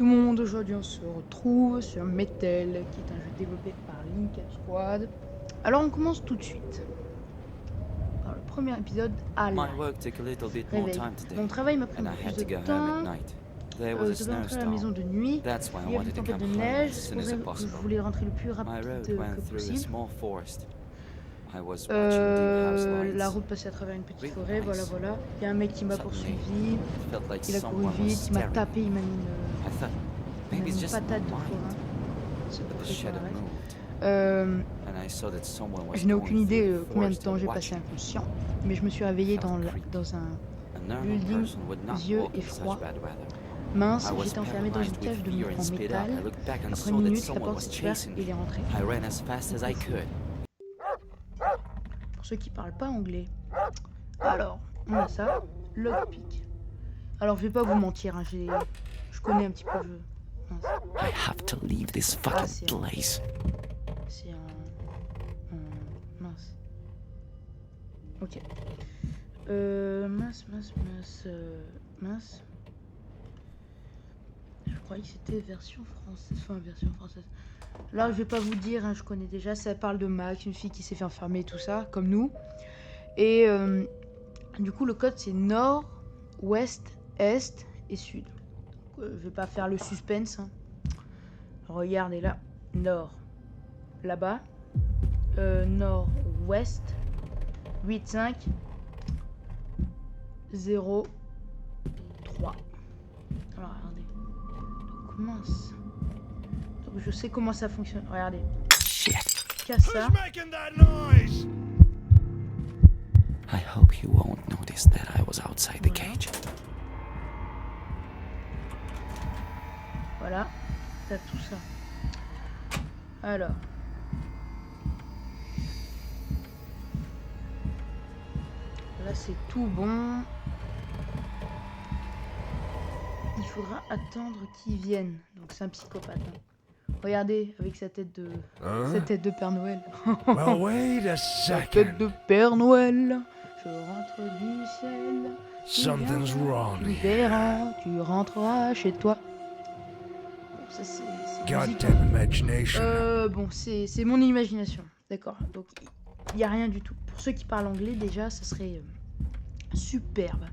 tout le monde, aujourd'hui on se retrouve sur Metal, qui est un jeu développé par Linked Squad. Alors on commence tout de suite. Alors, le premier épisode, réveil. Mon travail m'a pris un peu plus de temps. Je devais rentrer à la maison de nuit. Il y avait une tempête de neige, c'est pour ça que je voulais rentrer le plus rapide que possible. La route passait à travers une petite forêt, voilà. Il y a un mec qui m'a poursuivi, il a couru vite, il m'a tapé, il m'a mis une patate de forain. C'est pas très correct. Je n'ai aucune idée combien de temps j'ai passé inconscient, mais je me suis réveillé dans un building vieux et froid. Mince, j'étais enfermé dans une cage de mur en métal. Après une minute, la porte s'est ouverte et il est rentré. Pour ceux qui parlent pas anglais. Alors, on a ça, lockpick. Alors, je vais pas vous mentir, hein, je connais un petit peu le jeu. I have to leave this fucking place. C'est mince. Ok. Mince. Je croyais que c'était version française. Là, je vais pas vous dire, hein, je connais déjà. Ça parle de Max, une fille qui s'est fait enfermer, tout ça, comme nous. Et du coup, le code c'est nord, ouest, est et sud. Je vais pas faire le suspense. Hein. Regardez là, nord, là-bas, nord-ouest, 8-5, 0, 3. Alors regardez, donc mince. Donc je sais comment ça fonctionne. Regardez. Casse ça. I hope you won't notice that I was outside the cage. Voilà, t'as tout ça. Alors. Là c'est tout bon. Il faudra attendre qu'ils viennent. Donc c'est un psychopathe. Hein. Regardez avec sa tête de Père Noël. Well, wait a Sa tête de second. Père Noël. Je rentre du ciel. Something's wrong Tu here. verras, tu rentreras chez toi. Bon, ça c'est musique. Goddamn imagination. Bon, c'est mon imagination. D'accord. Donc il n'y a rien du tout. Pour ceux qui parlent anglais, déjà, ça serait superbe.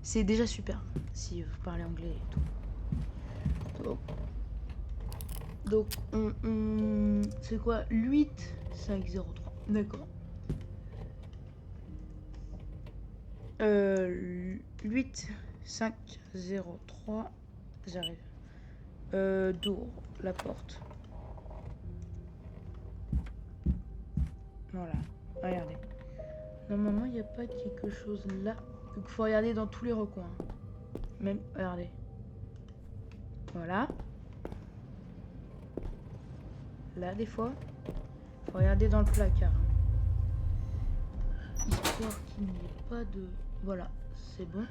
C'est déjà superbe si vous parlez anglais et tout. Donc on c'est quoi 8503. D'accord. 8503. J'arrive. Door, la porte. Voilà, regardez. Normalement, il n'y a pas quelque chose là. Donc, il faut regarder dans tous les recoins. Même, regardez. Voilà. Là, des fois. Il faut regarder dans le placard. Histoire qu'il n'y ait pas de... Voilà, c'est bon.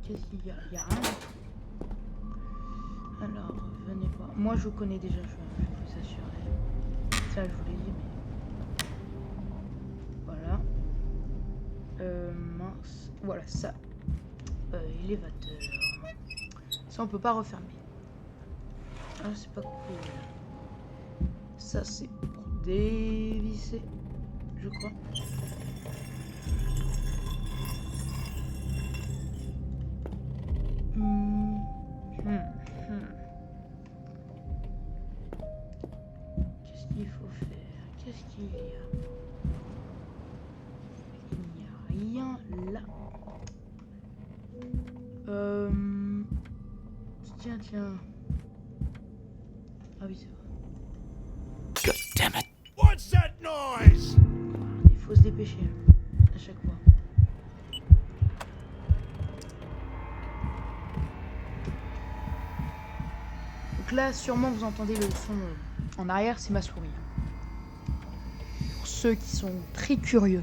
Qu'est-ce qu'il y a? Il n'y a rien du tout. Alors, venez voir. Moi, je connais déjà, je vais vous assurer. Ça, je vous l'ai dit, mais... Voilà. Mince. Voilà, ça. Élévateur. Ça, on peut pas refermer. Ah, c'est pas cool. Ça, c'est pour dévisser, je crois. Qu'est-ce qu'il faut faire? Qu'est-ce qu'il y a? Il n'y a rien là. Tiens. Ah oui, c'est vrai. God damn it. What's that noise? Il faut se dépêcher à chaque fois. Donc là, sûrement vous entendez le son en arrière, c'est ma souris. Pour ceux qui sont très curieux.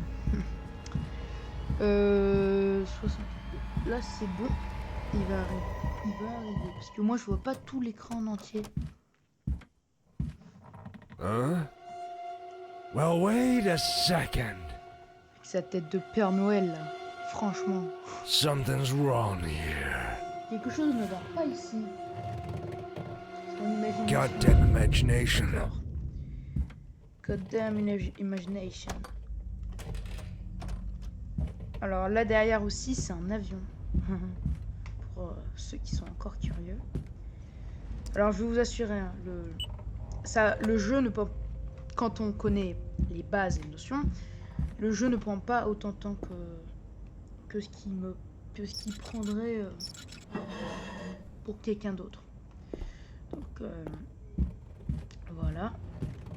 60. Là, c'est bon. Il va arriver. Parce que moi, je vois pas tout l'écran en entier. Well, wait a second. Avec sa tête de Père Noël, là. Franchement. Something's wrong here. Quelque chose ne va pas ici. Goddamn imagination. D'accord. Goddamn imagination. Alors là derrière aussi c'est un avion. Pour ceux qui sont encore curieux. Alors je vais vous assurer, hein, le jeu ne peut, quand on connaît les bases et les notions, le jeu ne prend pas autant de temps que ce qui prendrait pour quelqu'un d'autre. Donc voilà.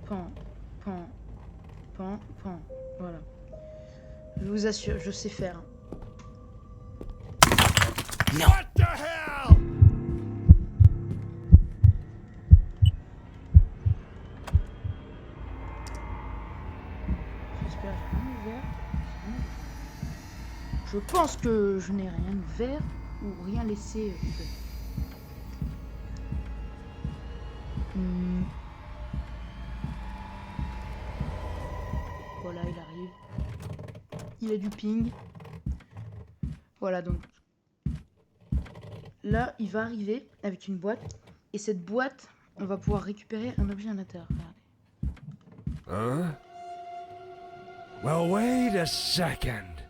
Pan, pan, pan, pan. Voilà. Je vous assure, je sais faire. No. What the hell? J'espère que j'ai rien ouvert. Je pense que je n'ai rien ouvert ou rien laissé ouvert. Voilà, il arrive. Il a du ping. Voilà, donc. Là, il va arriver avec une boîte. Et cette boîte, on va pouvoir récupérer un objet à l'intérieur. Regardez. Huh? Well, wait a second.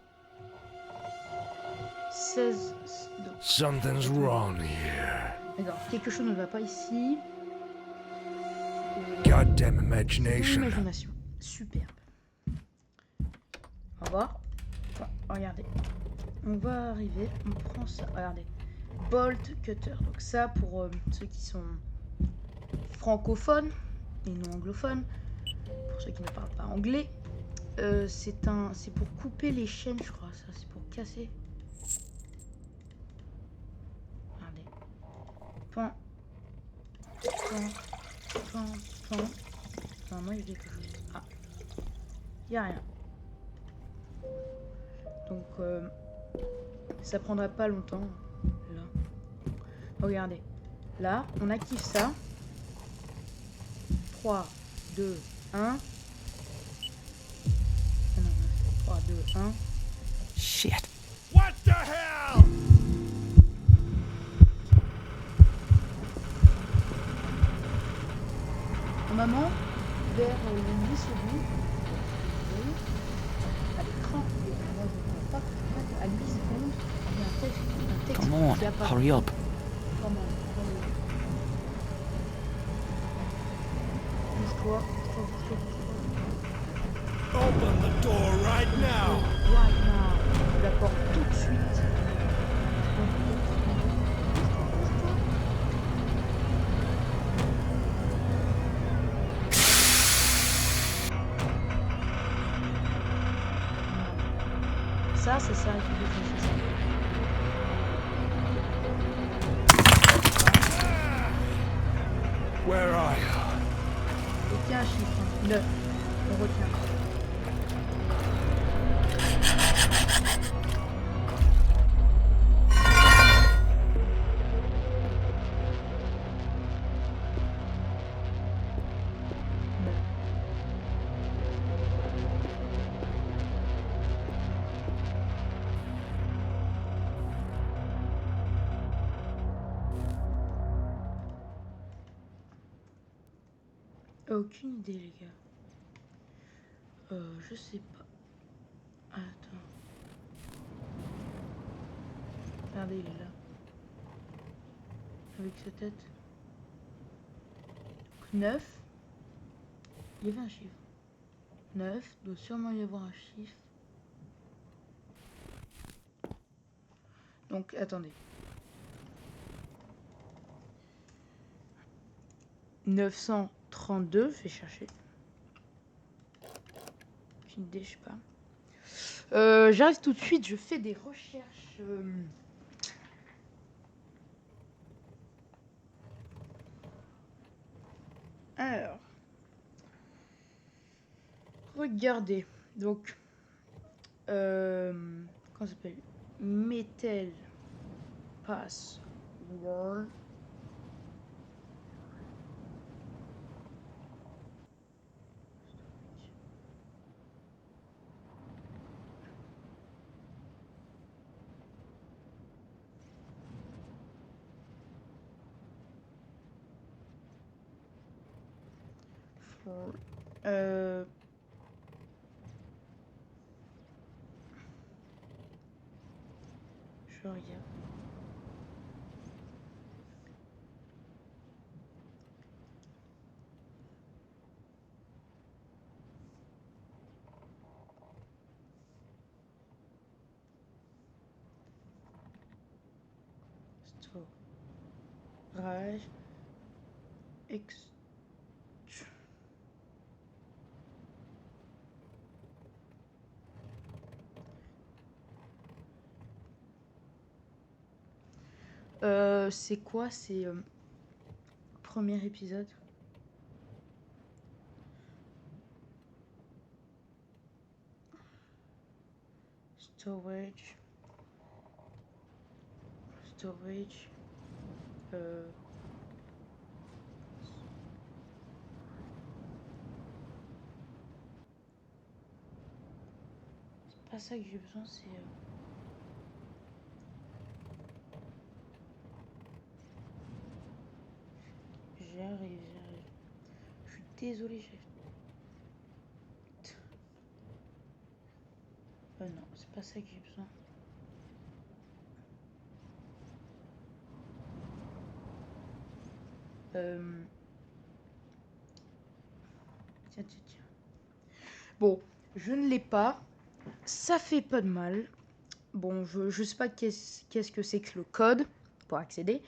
16. Donc, Something's wrong here. d'accord, quelque chose ne va pas ici. Goddamn Une imagination. imagination. Superbe. On va. Enfin, regardez. On va arriver. On prend ça. Regardez. Bolt cutter. Donc ça pour ceux qui sont francophones et non anglophones. Pour ceux qui ne parlent pas anglais. C'est pour couper les chaînes, je crois. Ça, c'est pour casser. Regardez. Pan. Pan. Pan. Pan. Normalement, il y a quelque chose. Ah. Il n'y a rien. Donc, ça prendra pas longtemps. Là. Regardez. Là, on active ça. 3, 2, 1. Ah non, 3, 2, 1. Shit. What the hell? Normalement, vers les 8 secondes, à l'écran, moi je ne vois pas, à 8 secondes, il y a un texte Come on, qui apparaît. hurry up. Comment Bouge-toi, bouge-toi. Open the door right now. Right now. La porte tout de suite. Ça, c'est ça qui déclenche ça. Where are you? Retiens un chiffre. 9. On retient. Aucune idée, les gars. Je sais pas. Attends. Regardez, il est là. Avec sa tête. Donc 9. Il y avait un chiffre. 9. Doit sûrement y avoir un chiffre. Donc, attendez. 932, je vais chercher. Aucune idée, je sais pas. J'arrive tout de suite, je fais des recherches. Alors. Regardez. Donc. Comment ça s'appelle? Metal Password. Euh... Je regarde. Storage. C'est quoi? C'est premier épisode. Storage. Storage. C'est pas ça que j'ai besoin, c'est... J'arrive. Je suis désolé, chef. Non, c'est pas ça que j'ai besoin. Tiens. Bon, je ne l'ai pas. Ça fait pas de mal. Bon, je sais pas qu'est-ce que c'est que le code pour accéder.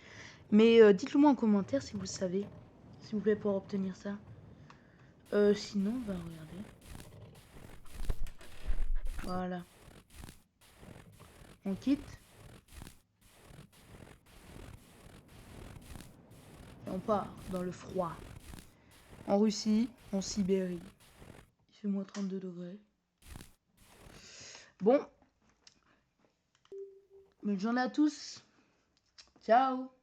Mais dites-le moi en commentaire si vous le savez. S'il vous plaît, pour obtenir ça. Sinon, bah regardez. Voilà. On quitte. Et on part dans le froid. En Russie, en Sibérie. Il fait moins 32 degrés. Bon. Bonne journée à tous. Ciao.